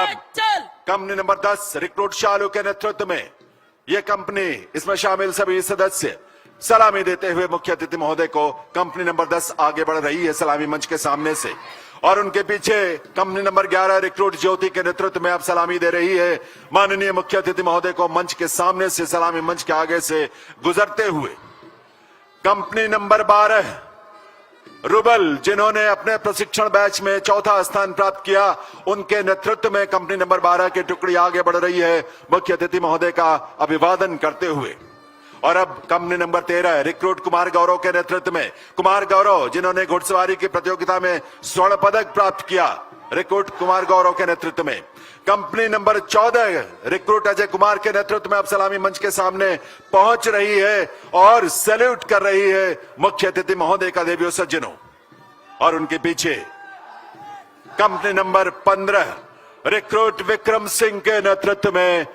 अब company number 10 recruit शालू के नेतृत्व में यह कंपनी, इसमें शामिल सभी सदस्य सलामी देते हुए मुख्य अतिथि महोदय को कंपनी नंबर 10 आगे बढ़ रही है सलामी मंच के सामने से। और उनके पीछे कंपनी नंबर 11 रिक्रूट ज्योति के नेतृत्व में अब सलामी दे रही है माननीय मुख्य अतिथि महोदय को मंच के सामने से, सलामी मंच के आगे से गुजरते हुए। कंपनी नंबर 12 रुबल, जिन्होंने अपने प्रशिक्षण बैच में चौथा स्थान प्राप्त किया, उनके नेतृत्व में कंपनी नंबर 12 की टुकड़ी आगे बढ़ रही है मुख्य अतिथि महोदय का अभिवादन करते हुए। और अब company number 13 recruit Kumar Gaurav के नेतृत्व में, कुमार गौरव जिन्होंने घुड़सवारी की प्रतियोगिता में स्वर्ण पदक प्राप्त किया, रिक्रूट कुमार गौरव के नेतृत्व में। Company number 14 recruit Ajay Kumar के नेतृत्व में अब सलामी मंच के सामने पहुंच रही है और सैल्यूट कर रही है मुख्य अतिथि महोदय का देवियों सज्जनों। और उनके पीछे company number 15 recruit Vikram Singh के नेतृत्व में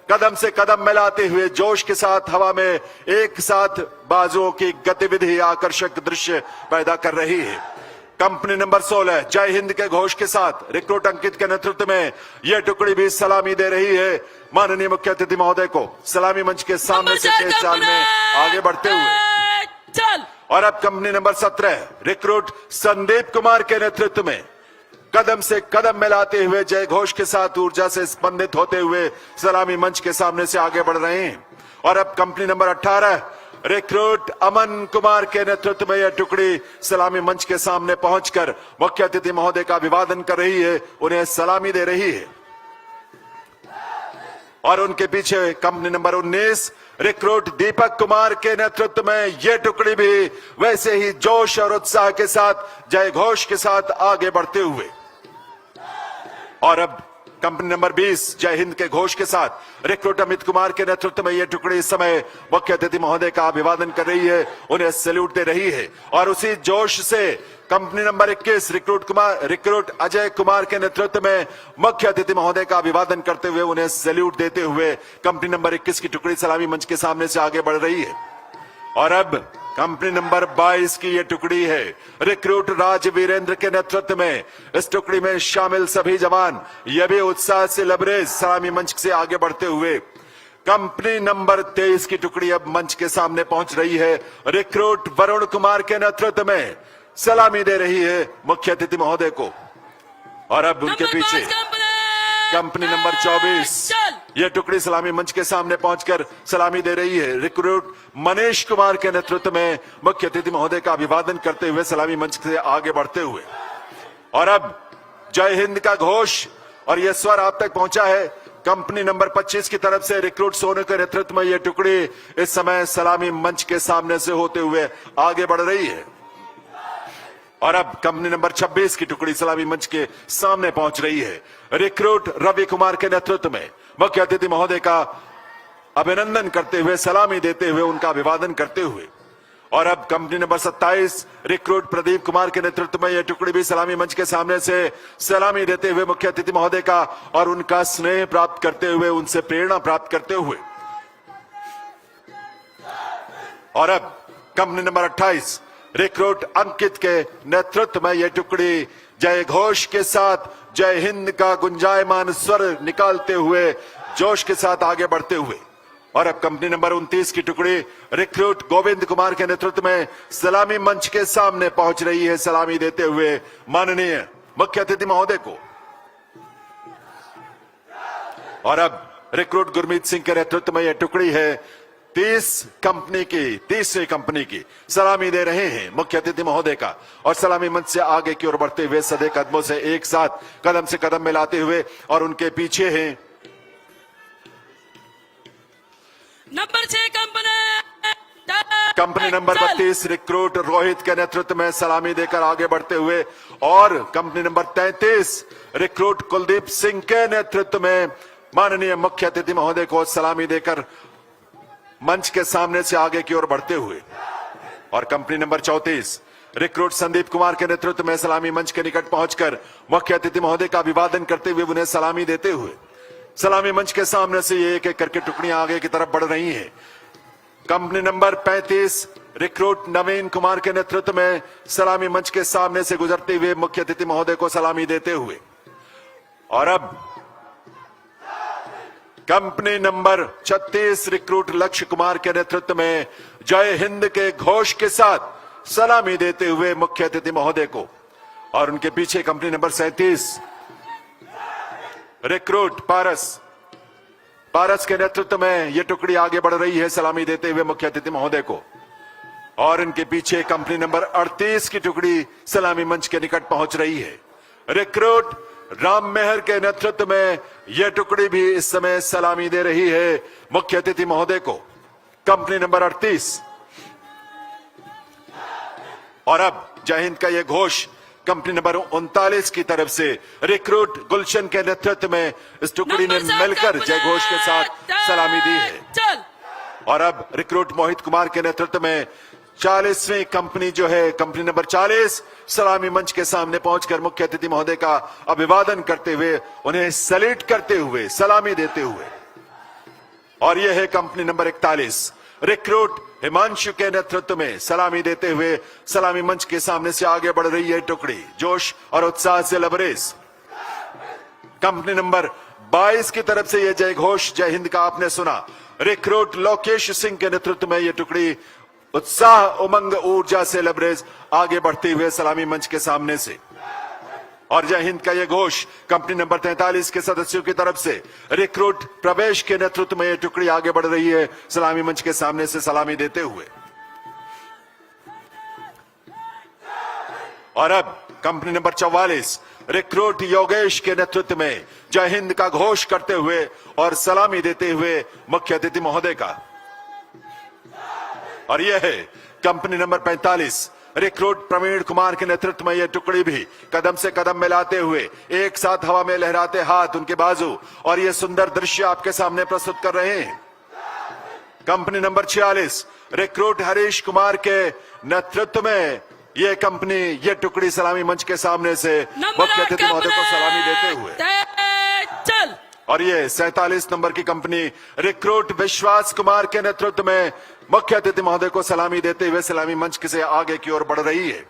कदम से कदम मिलाते हुए जोश के साथ हवा में एक साथ बाजुओं की गतिविधि आकर्षक दृश्य पैदा कर रही है। कंपनी नंबर 16 जय हिंद के घोष के साथ रिक्रूट अंकित के नेतृत्व में यह टुकड़ी भी सलामी दे रही है माननीय मुख्य अतिथि महोदय को सलामी मंच के सामने से तेज चाल में आगे बढ़ते हुए। और अब company number 17 recruit Sandeep Kumar के नेतृत्व में कदम से कदम मिलाते हुए जय घोष के साथ ऊर्जा से स्पंदित होते हुए सलामी मंच के सामने से आगे बढ़ रहे हैं। और अब company number 18 recruit Aman Kumar के नेतृत्व में यह टुकड़ी सलामी मंच के सामने पहुंचकर मुख्य अतिथि महोदय का अभिवादन कर रही है, उन्हें सलामी दे रही है। और उनके पीछे company number 19 recruit Deepak Kumar के नेतृत्व में यह टुकड़ी भी वैसे ही जोश और उत्साह के साथ जय घोष के साथ आगे बढ़ते हुए। और अब कंपनी नंबर 20 जय हिंद के घोष के साथ रिक्रूट अमित कुमार के नेतृत्व में यह टुकड़ी इस समय मुख्य अतिथि महोदय का अभिवादन कर रही है, उन्हें सैल्यूट दे रही है। और उसी जोश से company number 21 recruit Ajay Kumar के नेतृत्व में मुख्य अतिथि महोदय का अभिवादन करते हुए, उन्हें सैल्यूट देते हुए कंपनी नंबर 21 की टुकड़ी सलामी मंच के सामने से आगे बढ़ रही है। और अब कंपनी नंबर 22 की यह टुकड़ी है रिक्रूट राज वीरेंद्र के नेतृत्व में। इस टुकड़ी में शामिल सभी जवान ये भी उत्साह से लबरेज सलामी मंच से आगे बढ़ते हुए। कंपनी नंबर 23 की टुकड़ी अब मंच के सामने पहुंच रही है, रिक्रूट वरुण कुमार के नेतृत्व में सलामी दे रही है मुख्य अतिथि महोदय को। और अब उनके पीछे कंपनी नंबर 24 यह टुकड़ी सलामी मंच के सामने पहुंचकर सलामी दे रही है, रिक्रूट मनीष कुमार के नेतृत्व में मुख्य अतिथि महोदय का अभिवादन करते हुए सलामी मंच से आगे बढ़ते हुए। और अब जय हिंद का घोष और यह स्वर आप तक पहुंचा है कंपनी नंबर 25 की तरफ से रिक्रूट सोनू के नेतृत्व में यह टुकड़ी इस समय सलामी मंच के सामने से होते हुए आगे बढ़ रही है। और अब कंपनी नंबर 26 की टुकड़ी सलामी मंच के सामने पहुंच रही है, रिक्रूट रवि कुमार के नेतृत्व में मुख्य अतिथि महोदय का अभिनंदन करते हुए, सलामी देते हुए, उनका अभिवादन करते हुए। और अब company number 27 recruit Pradeep Kumar के नेतृत्व में यह टुकड़ी भी सलामी मंच के सामने से सलामी देते हुए मुख्य अतिथि महोदय का और उनका स्नेह प्राप्त करते हुए, उनसे प्रेरणा प्राप्त करते हुए। और अब कंपनी नंबर 28 रिक्रूट अंकित के नेतृत्व में यह टुकड़ी जय घोष के साथ जय हिंद का गुंजायमान स्वर निकालते हुए जोश के साथ आगे बढ़ते हुए। और अब कंपनी नंबर 29 की टुकड़ी रिक्रूट गोविंद कुमार के नेतृत्व में सलामी मंच के सामने पहुंच रही है, सलामी देते हुए माननीय मुख्य अतिथि महोदय को। और अब रिक्रूट गुरमीत सिंह के नेतृत्व में यह टुकड़ी है 30वीं कंपनी की सलामी दे रहे हैं मुख्य अतिथि महोदय का। और सलामी मंच से आगे की ओर बढ़ते हुए सदे कदमों से एक साथ कदम से कदम मिलाते हुए। और उनके पीछे हैं number 6 company number 32 recruit Rohit के नेतृत्व में सलामी देकर आगे बढ़ते हुए। और company number 33 recruit Kuldeep Singh के नेतृत्व में माननीय मुख्य अतिथि महोदय को सलामी देकर मंच के सामने से आगे की ओर बढ़ते हुए। और company number 34 recruit Sandeep Kumar के नेतृत्व में सलामी मंच के निकट पहुंचकर मुख्य अतिथि महोदय का अभिवादन करते हुए, उन्हें सलामी देते हुए सलामी मंच के सामने से ये एक एक करके टुकड़ियां आगे की तरफ बढ़ रही हैं। कंपनी नंबर 35 रिक्रूट नवीन कुमार के नेतृत्व में सलामी मंच के सामने से गुजरते हुए मुख्य अतिथि महोदय को सलामी देते हुए। और अब कंपनी नंबर 36 रिक्रूट लक्ष्य कुमार के नेतृत्व में जय हिंद के घोष के साथ सलामी देते हुए मुख्य अतिथि महोदय को, और उनके पीछे कंपनी नंबर 37 रिक्रूट पारस के नेतृत्व में यह टुकड़ी आगे बढ़ रही है सलामी देते हुए मुख्य अतिथि महोदय को, और इनके पीछे कंपनी नंबर 38 की टुकड़ी सलामी मंच के निकट पहुंच रही है। रिक्रूट राम मेहर के नेतृत्व में यह टुकड़ी भी इस समय सलामी दे रही है मुख्य अतिथि महोदय को, कंपनी नंबर 38। और अब जय हिंद का यह घोष कंपनी नंबर 39 की तरफ से रिक्रूट गुलशन के नेतृत्व में इस टुकड़ी ने मिलकर जय घोष के साथ सलामी दी है। चल और अब रिक्रूट मोहित कुमार के नेतृत्व में 40वीं कंपनी जो है कंपनी नंबर 40 सलामी मंच के सामने पहुंचकर मुख्य अतिथि महोदय का अभिवादन करते हुए, उन्हें सैल्यूट करते हुए, सलामी देते हुए। और यह है कंपनी नंबर 41 रिक्रूट हिमांशु के नेतृत्व में सलामी देते हुए सलामी मंच के सामने से आगे बढ़ रही है टुकड़ी जोश और उत्साह से लबरेज। कंपनी नंबर 22 की तरफ से यह जय घोष जय हिंद का आपने सुना। रिक्रूट लोकेश सिंह के नेतृत्व में यह टुकड़ी उत्साह, उमंग, ऊर्जा से लबरेज आगे बढ़ते हुए सलामी मंच के सामने से। और जय हिंद का यह घोष कंपनी नंबर 43 के सदस्यों की तरफ से रिक्रूट प्रवेश के नेतृत्व में यह टुकड़ी आगे बढ़ रही है सलामी मंच के सामने से सलामी देते हुए। और अब कंपनी नंबर 44 रिक्रूट योगेश के नेतृत्व में जय हिंद का घोष करते हुए और सलामी देते हुए मुख्य अतिथि महोदय का। और यह है company number 45 recruit Praveen Kumar के नेतृत्व में यह टुकड़ी भी कदम से कदम मिलाते हुए एक साथ हवा में लहराते हाथ, उनके बाजू, और यह सुंदर दृश्य आपके सामने प्रस्तुत कर रहे हैं। Company number 46 recruit Harish Kumar के नेतृत्व में यह कंपनी, यह टुकड़ी सलामी मंच के सामने से मुख्य अतिथि महोदय को सलामी देते हुए। चल और ये 47 नंबर की कंपनी रिक्रूट विश्वास कुमार के नेतृत्व में मुख्य अतिथि महोदय को सलामी देते हुए सलामी मंच से आगे की ओर बढ़ रही है।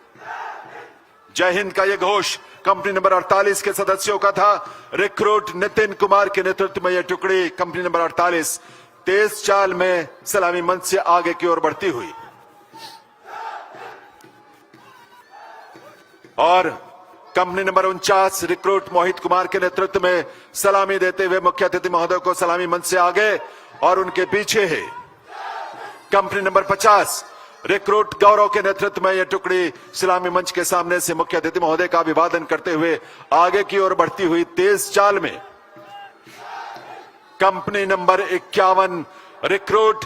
जय हिंद का यह घोष कंपनी नंबर 48 के सदस्यों का था। रिक्रूट नितिन कुमार के नेतृत्व में यह टुकड़ी कंपनी नंबर 48 तेज चाल में सलामी मंच से आगे की ओर बढ़ती हुई। और company number 49 recruit Mohit Kumar के नेतृत्व में सलामी देते हुए मुख्य अतिथि महोदय को सलामी मंच से आगे, और उनके पीछे है कंपनी नंबर 50 रिक्रूट गौरव के नेतृत्व में यह टुकड़ी सलामी मंच के सामने से मुख्य अतिथि महोदय का अभिवादन करते हुए आगे की ओर बढ़ती हुई तेज चाल में। कंपनी नंबर 51 रिक्रूट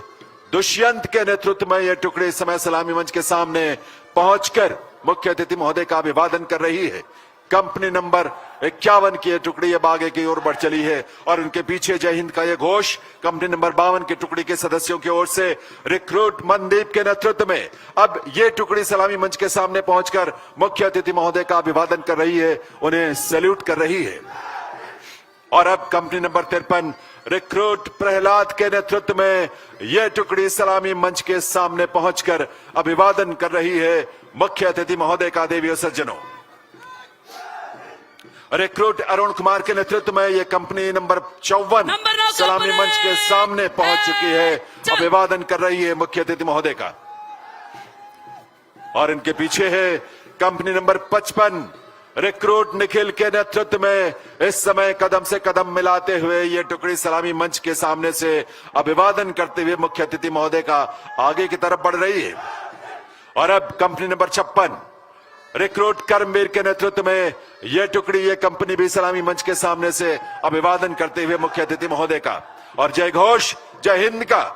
दुष्यंत के नेतृत्व में यह टुकड़ी इस समय सलामी मंच के सामने पहुंचकर मुख्य अतिथि महोदय का अभिवादन कर रही है। कंपनी नंबर 51 की यह टुकड़ी अब आगे की ओर बढ़ चली है, और उनके पीछे जय हिंद का यह घोष कंपनी नंबर 52 की टुकड़ी के सदस्यों की ओर से रिक्रूट मनदीप के नेतृत्व में अब यह टुकड़ी सलामी मंच के सामने पहुंचकर मुख्य अतिथि महोदय का अभिवादन कर रही है, उन्हें सैल्यूट कर रही है। और अब कंपनी नंबर 53 रिक्रूट प्रहलाद के नेतृत्व में यह टुकड़ी सलामी मंच के सामने पहुंचकर अभिवादन कर रही है मुख्य अतिथि महोदय का। देवी सज्जनों, रिक्रूट अरुण कुमार के नेतृत्व में यह कंपनी नंबर 54 सलामी मंच के सामने पहुंच चुकी है, अभिवादन कर रही है मुख्य अतिथि महोदय का। और इनके पीछे है कंपनी नंबर 55 रिक्रूट निखिल के नेतृत्व में इस समय कदम से कदम मिलाते हुए यह टुकड़ी सलामी मंच के सामने से अभिवादन करते हुए मुख्य अतिथि महोदय का आगे की तरफ बढ़ रही है। और अब कंपनी नंबर 56 रिक्रूट कर्मवीर के नेतृत्व में यह टुकड़ी, यह कंपनी भी सलामी मंच के सामने से अभिवादन करते हुए मुख्य अतिथि महोदय का। और जय घोष जय हिंद का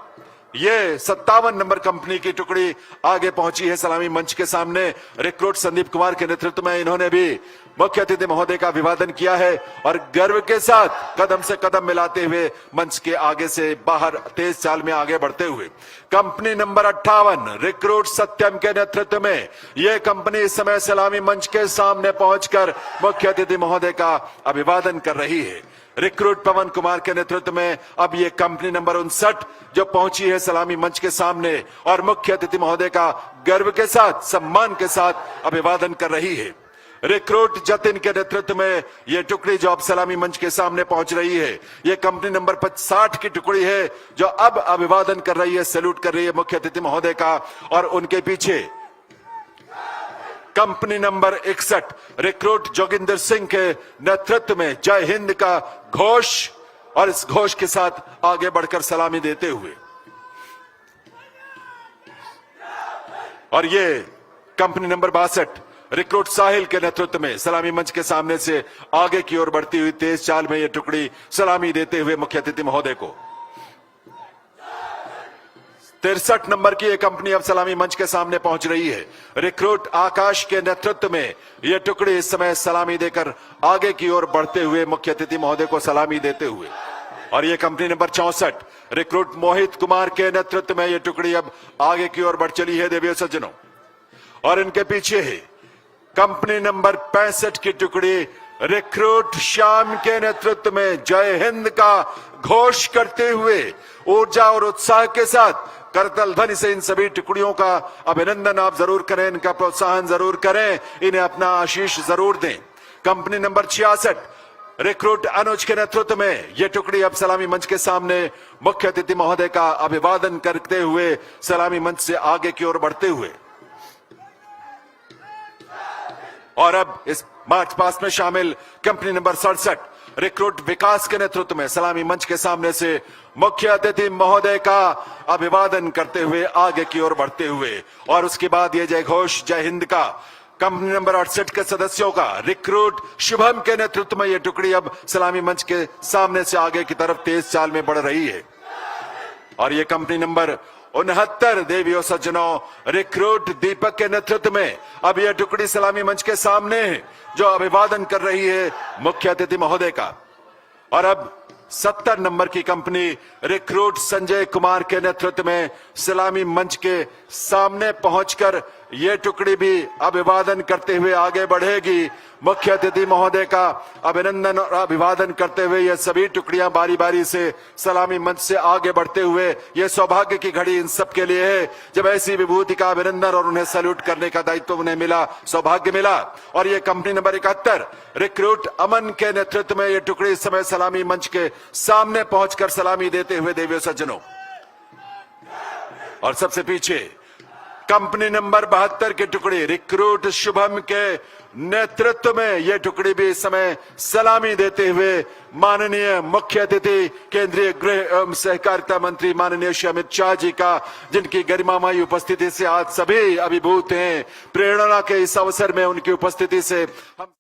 ये 57 नंबर कंपनी की टुकड़ी आगे पहुंची है सलामी मंच के सामने। रिक्रूट संदीप कुमार के नेतृत्व में इन्होंने भी मुख्य अतिथि महोदय का अभिवादन किया है, और गर्व के साथ कदम से कदम मिलाते हुए मंच के आगे से बाहर तेज चाल में आगे बढ़ते हुए। कंपनी नंबर 58 रिक्रूट सत्यम के नेतृत्व में यह कंपनी इस समय सलामी मंच के सामने पहुंचकर मुख्य अतिथि महोदय का अभिवादन कर रही है। रिक्रूट पवन कुमार के नेतृत्व में अब यह कंपनी नंबर 59 जो पहुंची है सलामी मंच के सामने और मुख्य अतिथि महोदय का गर्व के साथ, सम्मान के साथ अभिवादन कर रही है। रिक्रूट जतिन के नेतृत्व में यह टुकड़ी जो अब सलामी मंच के सामने पहुंच रही है, यह कंपनी नंबर 60 की टुकड़ी है जो अब अभिवादन कर रही है, सैल्यूट कर रही है मुख्य अतिथि महोदय का। और उनके पीछे company number 61 recruit Joginder Singh के नेतृत्व में जय हिंद का घोष, और इस घोष के साथ आगे बढ़कर सलामी देते हुए, और ये कंपनी नंबर 62 रिक्रूट साहिल के नेतृत्व में सलामी मंच के सामने से आगे की ओर बढ़ती हुई तेज चाल में यह टुकड़ी सलामी देते हुए मुख्य अतिथि महोदय को। 63 नंबर की यह कंपनी अब सलामी मंच के सामने पहुंच रही है। रिक्रूट आकाश के नेतृत्व में यह टुकड़ी इस समय सलामी देकर आगे की ओर बढ़ते हुए मुख्य अतिथि महोदय को सलामी देते हुए, और यह company number 64 recruit Mohit Kumar के नेतृत्व में यह टुकड़ी अब आगे की ओर बढ़ चली है देवियों सज्जनों। और इनके पीछे है कंपनी नंबर 65 की टुकड़ी रिक्रूट श्याम के नेतृत्व में जय हिंद का घोष करते हुए ऊर्जा और उत्साह के साथ करतल ध्वनि से इन सभी टुकड़ियों का अभिनंदन आप जरूर करें, इनका प्रोत्साहन जरूर करें, इन्हें अपना आशीष जरूर दें। कंपनी नंबर 66 रिक्रूट अनुज के नेतृत्व में यह टुकड़ी अब सलामी मंच के सामने मुख्य अतिथि महोदय का अभिवादन करते हुए सलामी मंच से आगे की ओर बढ़ते हुए, और अब इस मार्च पास्ट में शामिल कंपनी नंबर 67 रिक्रूट विकास के नेतृत्व में सलामी मंच के सामने से मुख्य अतिथि महोदय का अभिवादन करते हुए आगे की ओर बढ़ते हुए, और उसके बाद ये जय घोष जय हिंद का कंपनी नंबर 68 के सदस्यों का रिक्रूट शुभम के नेतृत्व में यह टुकड़ी अब सलामी मंच के सामने से आगे की तरफ तेज चाल में बढ़ रही है। और यह कंपनी नंबर 69 देवियों सज्जनों रिक्रूट दीपक के नेतृत्व में अब यह टुकड़ी सलामी मंच के सामने है जो अभिवादन कर रही है मुख्य अतिथि महोदय का। और अब 70 नंबर की कंपनी रिक्रूट संजय कुमार के नेतृत्व में सलामी मंच के सामने पहुंचकर यह टुकड़ी भी अभिवादन करते हुए आगे बढ़ेगी। मुख्य अतिथि महोदय का अभिनंदन और अभिवादन करते हुए यह सभी टुकड़ियां बारी बारी से सलामी मंच से आगे बढ़ते हुए, यह सौभाग्य की घड़ी इन सब के लिए है जब ऐसी विभूति का अभिनंदन और उन्हें सैल्यूट करने का दायित्व उन्हें मिला, सौभाग्य मिला। और यह कंपनी नंबर 71 रिक्रूट अमन के नेतृत्व में यह टुकड़ी इस समय सलामी मंच के सामने पहुंचकर सलामी देते हुए देवियों सज्जनों, और सबसे पीछे कंपनी नंबर 72 की टुकड़ी रिक्रूट शुभम के नेतृत्व में यह टुकड़ी भी इस समय सलामी देते हुए माननीय मुख्य अतिथि केंद्रीय गृह एवं सहकारिता मंत्री माननीय श्री अमित शाह जी का, जिनकी गरिमामयी उपस्थिति से आज सभी अभिभूत हैं। प्रेरणा के इस अवसर में उनकी उपस्थिति से हम